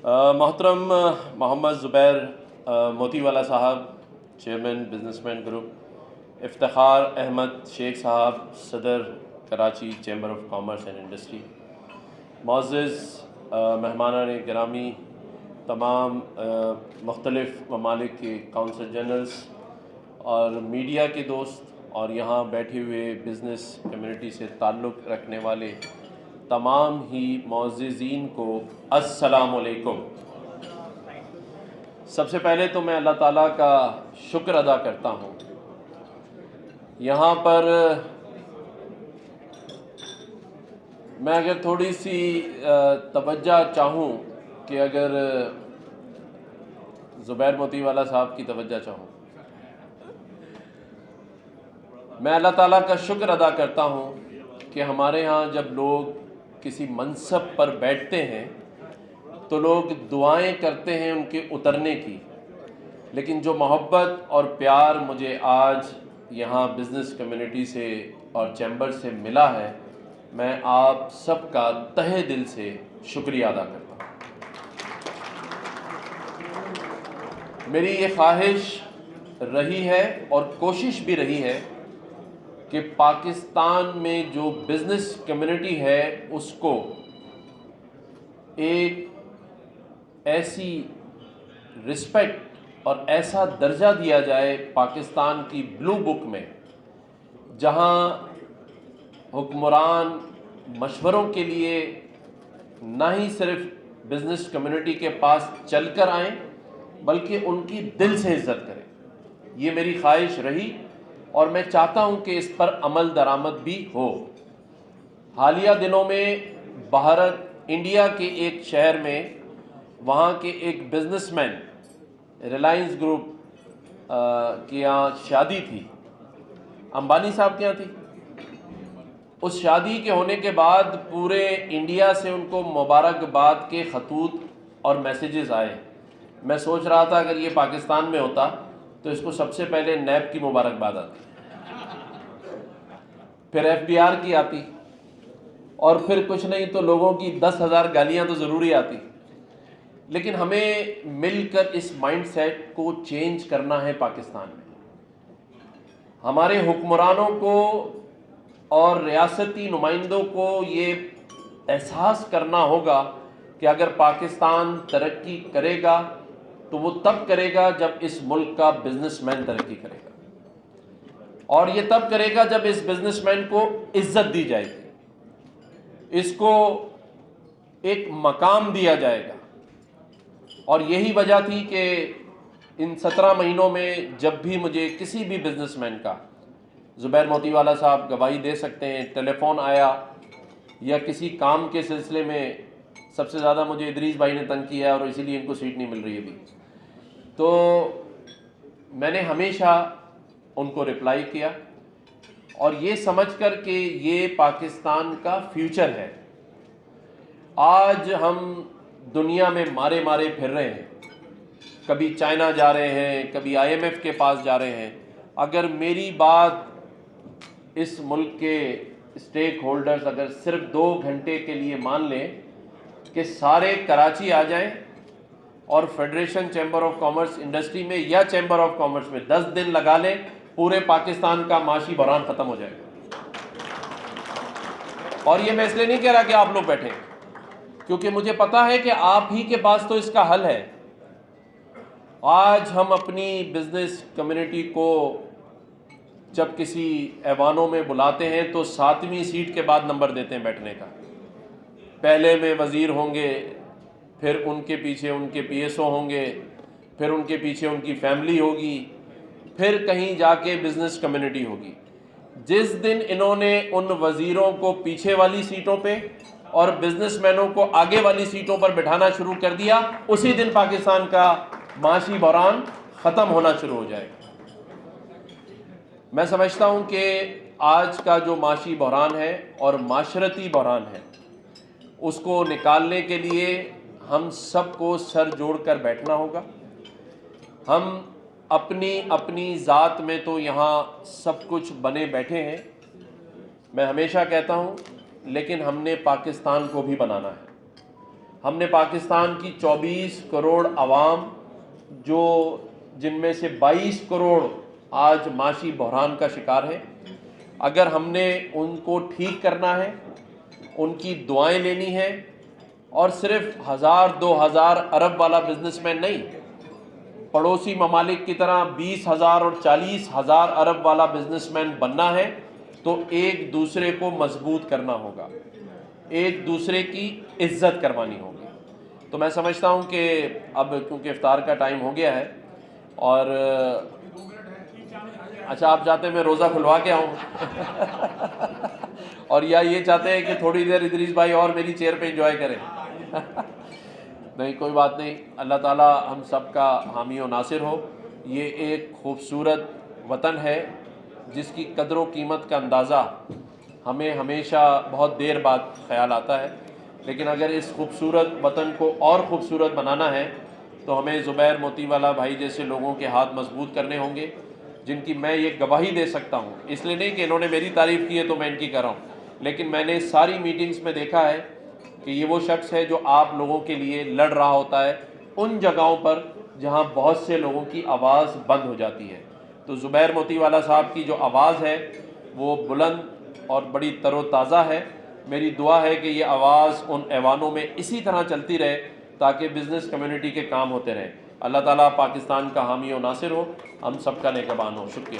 मोहतरम मोहम्मद ज़ुबैर मोती वाला साहब, chairman businessman group, Iftikhar Ahmed Sheikh साहब, सदर Karachi chamber of commerce and industry, मुअज़्ज़ज़ मेहमानान गिरामी, तमाम मुख्तलिफ़ ममालिक के काउंसल जनरल्स और मीडिया के दोस्त और यहाँ बैठे हुए बिज़नेस कम्युनिटी से ताल्लुक़ रखने वाले तमाम ही मुअज़्ज़िज़ीन को अस्सलामु अलैकुम। सबसे पहले तो मैं अल्लाह ताला का शुक्र अदा करता हूँ। यहाँ पर मैं अगर थोड़ी सी तवज्जो चाहूँ कि अगर ज़ुबैर मोती वाला साहब की तवज्जो चाहूँ, मैं अल्लाह ताला का शुक्र अदा करता हूँ कि हमारे यहाँ जब लोग किसी मनसब पर बैठते हैं तो लोग दुआएं करते हैं उनके उतरने की, लेकिन जो मोहब्बत और प्यार मुझे आज यहाँ बिज़नेस कम्युनिटी से और चैम्बर से मिला है, मैं आप सबका तहे दिल से शुक्रिया अदा करता हूँ। मेरी ये ख्वाहिश रही है और कोशिश भी रही है कि पाकिस्तान में जो बिज़नेस कम्युनिटी है उसको एक ऐसी रिस्पेक्ट और ऐसा दर्जा दिया जाए पाकिस्तान की ब्लू बुक में, जहां हुक्मरान मशवरों के लिए ना ही सिर्फ बिज़नेस कम्युनिटी के पास चलकर आएं बल्कि उनकी दिल से इज़्ज़त करें। ये मेरी ख्वाहिश रही और मैं चाहता हूं कि इस पर अमल दरामद भी हो। हालिया दिनों में भारत इंडिया के एक शहर में वहाँ के एक बिजनेसमैन रिलायंस ग्रुप के यहाँ शादी थी, अंबानी साहब के यहाँ थी। उस शादी के होने के बाद पूरे इंडिया से उनको मुबारकबाद के खतूत और मैसेजेस आए। मैं सोच रहा था अगर ये पाकिस्तान में होता तो इसको सबसे पहले नैब की मुबारकबाद आती, फिर FBR की आती, और फिर कुछ नहीं तो लोगों की 10,000 गालियां तो ज़रूरी आती। लेकिन हमें मिलकर इस माइंडसेट को चेंज करना है। पाकिस्तान में हमारे हुक्मरानों को और रियासती नुमाइंदों को ये एहसास करना होगा कि अगर पाकिस्तान तरक्की करेगा तो वो तब करेगा जब इस मुल्क का बिजनेसमैन तरक्की करेगा, और ये तब करेगा जब इस बिजनेसमैन को इज्जत दी जाएगी, इसको एक मकाम दिया जाएगा। और यही वजह थी कि इन 17 महीनों में जब भी मुझे किसी भी बिजनेसमैन का, ज़ुबैर मोती वाला साहब गवाही दे सकते हैं, टेलीफोन आया या किसी काम के सिलसिले में, सबसे ज़्यादा मुझे इदरीस भाई ने तंग किया और इसीलिए इनको सीट नहीं मिल रही अभी, तो मैंने हमेशा उनको रिप्लाई किया और ये समझ कर कि ये पाकिस्तान का फ्यूचर है। आज हम दुनिया में मारे मारे फिर रहे हैं, कभी चाइना जा रहे हैं, कभी IMF के पास जा रहे हैं। अगर मेरी बात इस मुल्क के स्टेक होल्डर्स अगर सिर्फ 2 घंटे के लिए मान लें कि सारे कराची आ जाएं और federation chamber of commerce industry में या चैम्बर ऑफ कॉमर्स में 10 दिन लगा लें, पूरे पाकिस्तान का माशी बहरान ख़त्म हो जाएगा। और ये मैं इसलिए नहीं कह रहा कि आप लोग बैठें, क्योंकि मुझे पता है कि आप ही के पास तो इसका हल है। आज हम अपनी बिजनेस कम्युनिटी को जब किसी ऐवानों में बुलाते हैं तो 7वीं सीट के बाद नंबर देते हैं बैठने का। पहले में वज़ीर होंगे, फिर उनके पीछे उनके PSO होंगे, फिर उनके पीछे उनकी फैमिली होगी, फिर कहीं जाके बिजनेस कम्युनिटी होगी। जिस दिन इन्होंने उन वज़ीरों को पीछे वाली सीटों पे और बिजनेसमैनों को आगे वाली सीटों पर बिठाना शुरू कर दिया, उसी दिन पाकिस्तान का माशी बहरान ख़त्म होना शुरू हो जाएगा। मैं समझता हूँ कि आज का जो माशी बहरान है और माशरती बहरान है, उसको निकालने के लिए हम सबको सर जोड़कर बैठना होगा। हम अपनी अपनी ज़ात में तो यहाँ सब कुछ बने बैठे हैं, मैं हमेशा कहता हूँ, लेकिन हमने पाकिस्तान को भी बनाना है। ہم نے پاکستان کی 24 کروڑ عوام جن میں سے 22 کروڑ آج معاشی بحران کا شکار ہے، اگر ہم نے ان کو ٹھیک کرنا ہے، ان کی دعائیں لینی ہیں، اور صرف 1000-2000 ارب والا بزنس مین نہیں، پڑوسی ممالک کی طرح 20,000 اور 40,000 ارب والا بزنس مین بننا ہے، تو ایک دوسرے کو مضبوط کرنا ہوگا، ایک دوسرے کی عزت کروانی ہوگی۔ تو میں سمجھتا ہوں کہ اب کیونکہ افطار کا ٹائم ہو گیا ہے، اور اچھا آپ چاہتے ہیں میں روزہ کھلوا کے آؤں اور یا یہ چاہتے ہیں کہ تھوڑی دیر ادریس بھائی اور میری چیئر پہ انجوائے کریں؟ نہیں، کوئی بات نہیں، اللہ تعالیٰ ہم سب کا حامی و ناصر ہو۔ یہ ایک خوبصورت وطن ہے جس کی قدر و قیمت کا اندازہ ہمیں ہمیشہ بہت دیر بعد خیال آتا ہے، لیکن اگر اس خوبصورت وطن کو اور خوبصورت بنانا ہے تو ہمیں زبیر موتی والا بھائی جیسے لوگوں کے ہاتھ مضبوط کرنے ہوں گے، جن کی میں یہ گواہی دے سکتا ہوں، اس لیے نہیں کہ انہوں نے میری تعریف کی ہے تو میں ان کی کر رہا ہوں، لیکن میں نے ساری میٹنگز میں دیکھا ہے کہ یہ وہ شخص ہے جو آپ لوگوں کے لیے لڑ رہا ہوتا ہے ان جگہوں پر جہاں بہت سے لوگوں کی آواز بند ہو جاتی ہے۔ تو زبیر موتی والا صاحب کی جو آواز ہے وہ بلند اور بڑی تر و تازہ ہے۔ میری دعا ہے کہ یہ آواز ان ایوانوں میں اسی طرح چلتی رہے تاکہ بزنس کمیونٹی کے کام ہوتے رہیں۔ اللہ تعالیٰ پاکستان کا حامی و ناصر ہو، ہم سب کا نگہبان ہو۔ شکریہ۔